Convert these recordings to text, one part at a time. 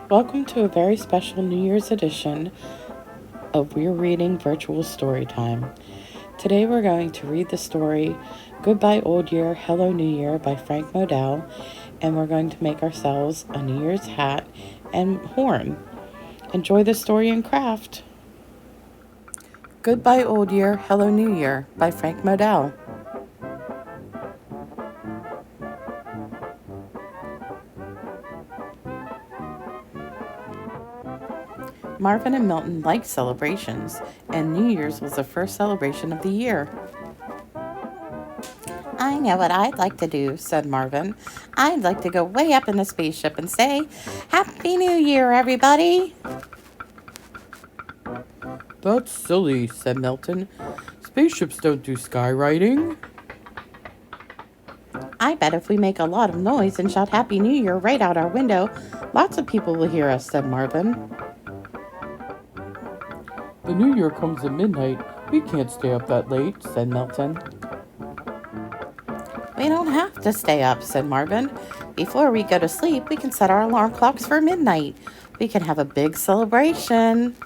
Welcome to a very special New Year's edition of We're Reading Virtual Storytime. Today we're going to read the story Goodbye Old Year, Hello New Year by Frank Modell, and we're going to make ourselves a New Year's hat and horn. Enjoy the story and craft. Goodbye Old Year, Hello New Year by Frank Modell. Marvin and Milton liked celebrations, and New Year's was the first celebration of the year. I know what I'd like to do, said Marvin. I'd like to go way up in the spaceship and say, Happy New Year, everybody! That's silly, said Milton. Spaceships don't do skywriting. I bet if we make a lot of noise and shout Happy New Year right out our window, lots of people will hear us, said Marvin. The New Year comes at midnight. We can't stay up that late, said Milton. We don't have to stay up, said Marvin. Before we go to sleep, we can set our alarm clocks for midnight. We can have a big celebration.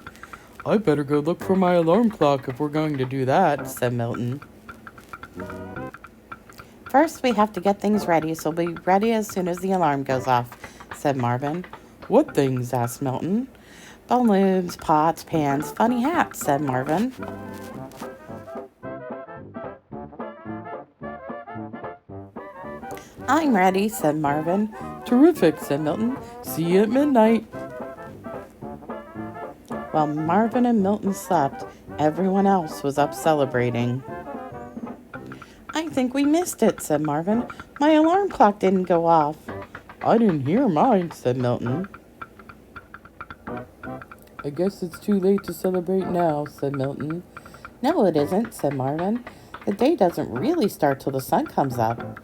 I better go look for my alarm clock if we're going to do that, said Milton. First, we have to get things ready, so we'll be ready as soon as the alarm goes off, said Marvin. What things? Asked Milton. Balloons, pots, pans, funny hats, said Marvin. I'm ready, said Marvin. Terrific, said Milton. See you at midnight. While Marvin and Milton slept, everyone else was up celebrating. I think we missed it, said Marvin. My alarm clock didn't go off. I didn't hear mine, said Milton. I guess it's too late to celebrate now, said Milton. No, it isn't, said Marvin. The day doesn't really start till the sun comes up.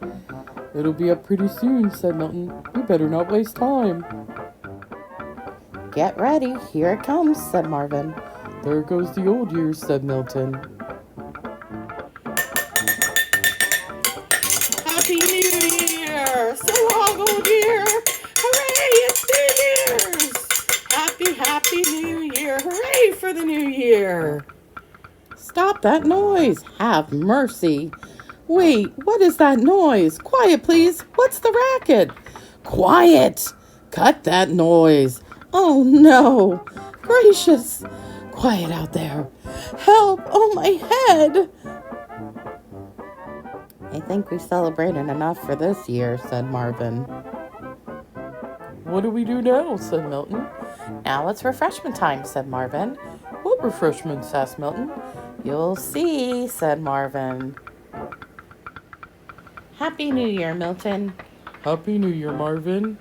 It'll be up pretty soon, said Milton. We better not waste time. Get ready, here it comes, said Marvin. There goes the old year, said Milton. Happy New Year! So long, old year! Hooray, it's New Year's! Happy New Year! Hooray for the New Year! Stop that noise! Have mercy! Wait, what is that noise? Quiet, please! What's the racket? Quiet! Cut that noise! Oh no! Gracious! Quiet out there! Help! Oh, my head! I think we've celebrated enough for this year, said Marvin. What do we do now? Said Milton. Now it's refreshment time, said Marvin. What refreshments? Asked Milton. You'll see, said Marvin. Happy New Year, Milton. Happy New Year, Marvin.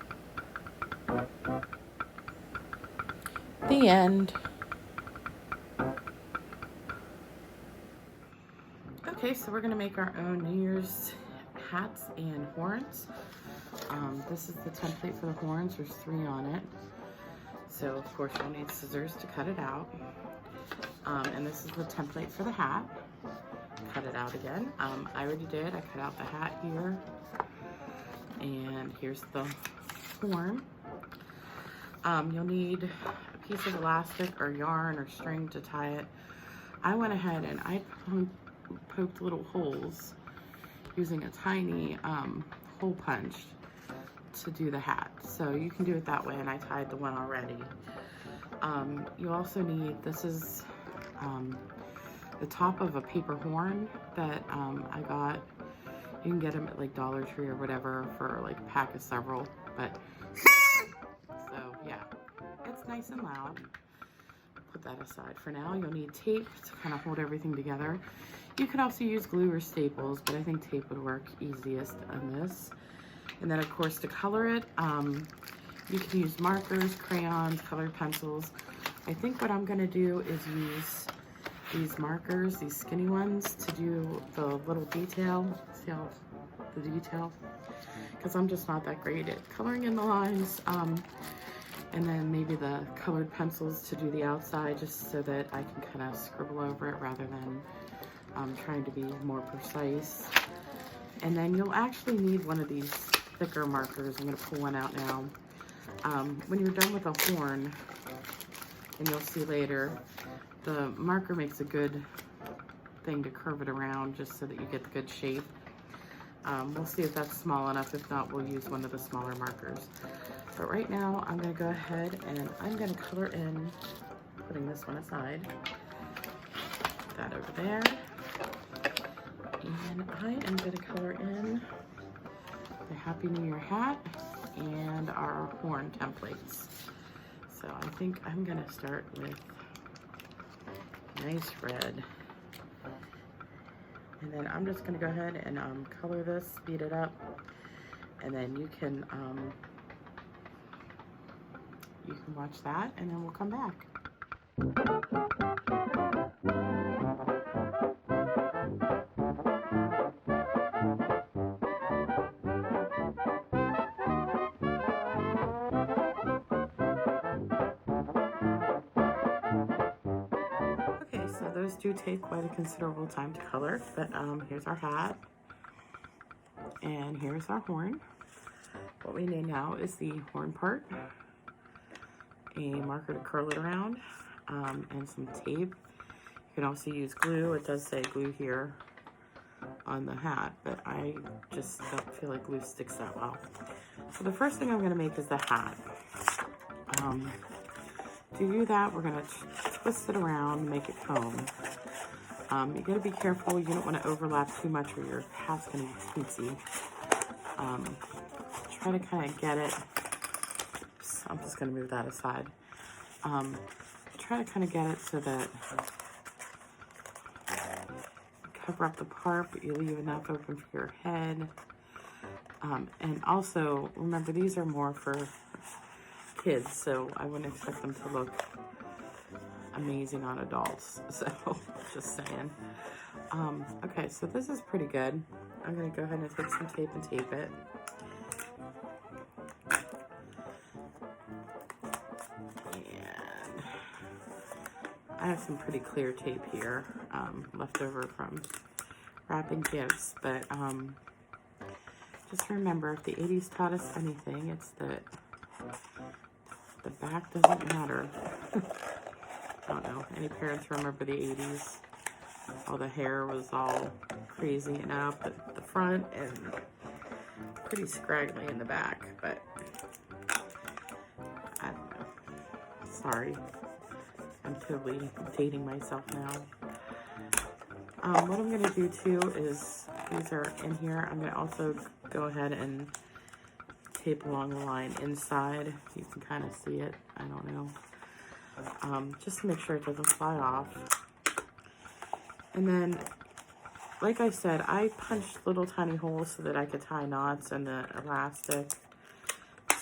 The end. Okay, so we're going to make our own New Year's hats and horns. This is the template for the horns. There's 3 on it. So, of course, you'll need scissors to cut it out. And this is the template for the hat. Cut it out again. I already did. I cut out the hat here. And here's the horn. You'll need a piece of elastic or yarn or string to tie it. I went ahead and I poked little holes using a tiny hole punch to do the hat. So you can do it that way, and I tied the one already. You also need, this is the top of a paper horn that I got. You can get them at like Dollar Tree or whatever for like a pack of several, but so yeah, it's nice and loud. Put that aside for now. You'll need tape to kind of hold everything together. You could also use glue or staples, but I think tape would work easiest on this. And then of course to color it, you can use markers, crayons, colored pencils. I think what I'm gonna do is use these markers, these skinny ones, to do the little detail. See how the detail? Because I'm just not that great at coloring in the lines. And then maybe the colored pencils to do the outside, just so that I can kind of scribble over it rather than trying to be more precise. And then you'll actually need one of these thicker markers. I'm going to pull one out now. When you're done with a horn, and you'll see later, the marker makes a good thing to curve it around just so that you get the good shape. We'll see if that's small enough. If not, we'll use one of the smaller markers. But right now, I'm going to go ahead and I'm going to color in, putting this one aside, that over there. And I am going to color in the Happy New Year hat and our horn templates. So I think I'm going to start with nice red. And then I'm just going to go ahead and color this, speed it up, and then you can watch that, and then we'll come back. Okay, so those do take quite a considerable time to color, but here's our hat, and here's our horn. What we need now is the horn part, a marker to curl it around, and some tape. You can also use glue. It does say glue here on the hat, but I just don't feel like glue sticks that well. So the first thing I'm going to make is the hat. To do that, we're going to twist it around, make it comb. You got to be careful. You don't want to overlap too much or your hat's going to be teensy. Try to kind of get it. Oops, I'm just going to move that aside. Try to kind of get it so that cover up the part, but you leave enough open for your head. And also, remember, these are more for kids, so I wouldn't expect them to look amazing on adults. So, just saying. Okay, so this is pretty good. I'm going to go ahead and take some tape and tape it. And I have some pretty clear tape here, left over from wrapping gifts, but just remember, if the 80s taught us anything, it's that the back doesn't matter. I don't know, any parents remember the 80s? All the hair was all crazy and up at the front and pretty scraggly in the back, but I don't know. Sorry. I'm totally dating myself now. What I'm going to do too is, these are in here, I'm going to also go ahead and tape along the line inside. You can kind of see it, I don't know. Just to make sure it doesn't fly off. And then, like I said, I punched little tiny holes so that I could tie knots in the elastic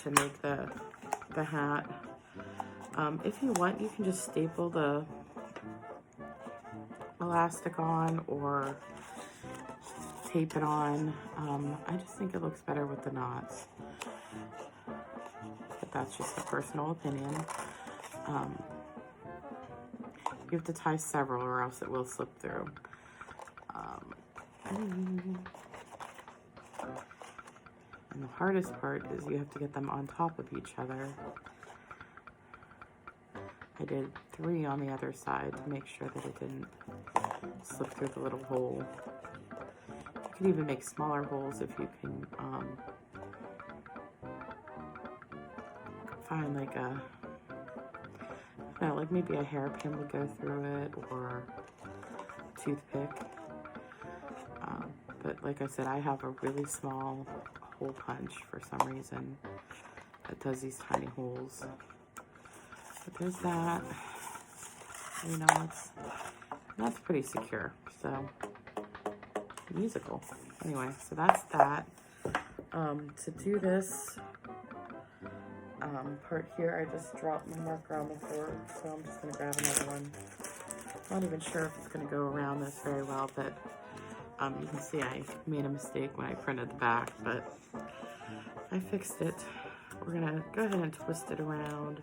to make the hat. If you want, you can just staple the elastic on or tape it on. I just think it looks better with the knots. But that's just a personal opinion. You have to tie several or else it will slip through. And the hardest part is you have to get them on top of each other. I did 3 on the other side to make sure that it didn't slip through the little hole. You can even make smaller holes if you can find like a, like maybe a hairpin would go through it or a toothpick. But like I said, I have a really small hole punch for some reason that does these tiny holes. But there's that. You know, that's pretty secure. So musical. Anyway, so that's that. To do this part here, I just dropped my marker on the floor, so I'm just going to grab another one. I'm not even sure if it's going to go around this very well, but you can see I made a mistake when I printed the back, but I fixed it. We're going to go ahead and twist it around.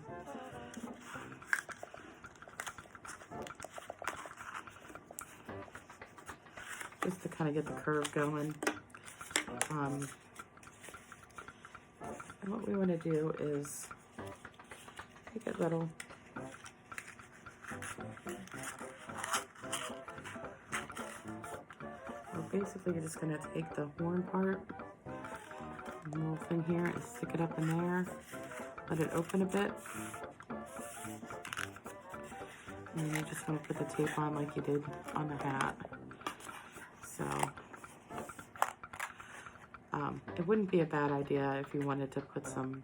Just to kind of get the curve going. And what we want to do is make it little. So basically, you're just going to take the horn part, the little thing here, and stick it up in there. Let it open a bit. And then you just want to put the tape on like you did on the hat. So it wouldn't be a bad idea if you wanted to put some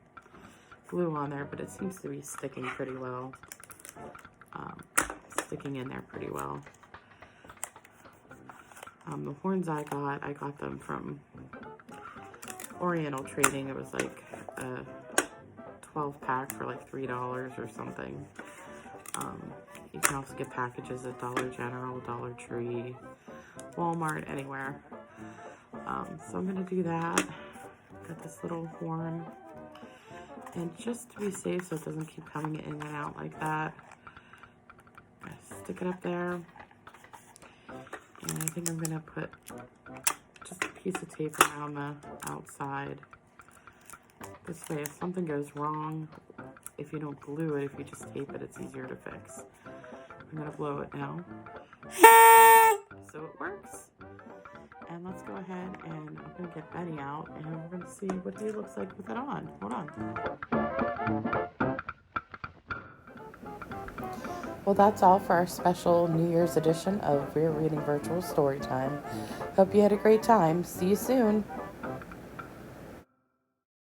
glue on there, but it seems to be sticking pretty well. Sticking in there pretty well. The horns I got them from Oriental Trading. It was like a 12 pack for like $3 or something. You can also get packages at Dollar General, Dollar Tree, Walmart, anywhere. So I'm going to do that. Got this little horn. And just to be safe so it doesn't keep coming in and out like that, stick it up there. And I think I'm going to put just a piece of tape around the outside. This way, if something goes wrong, if you don't glue it, if you just tape it, it's easier to fix. I'm going to blow it now. So it works. And let's go ahead and I'm going to get Benny out and we're going to see what he looks like with it on. Hold on. Well, that's all for our special New Year's edition of Weir Reading Virtual Storytime. Hope you had a great time. See you soon.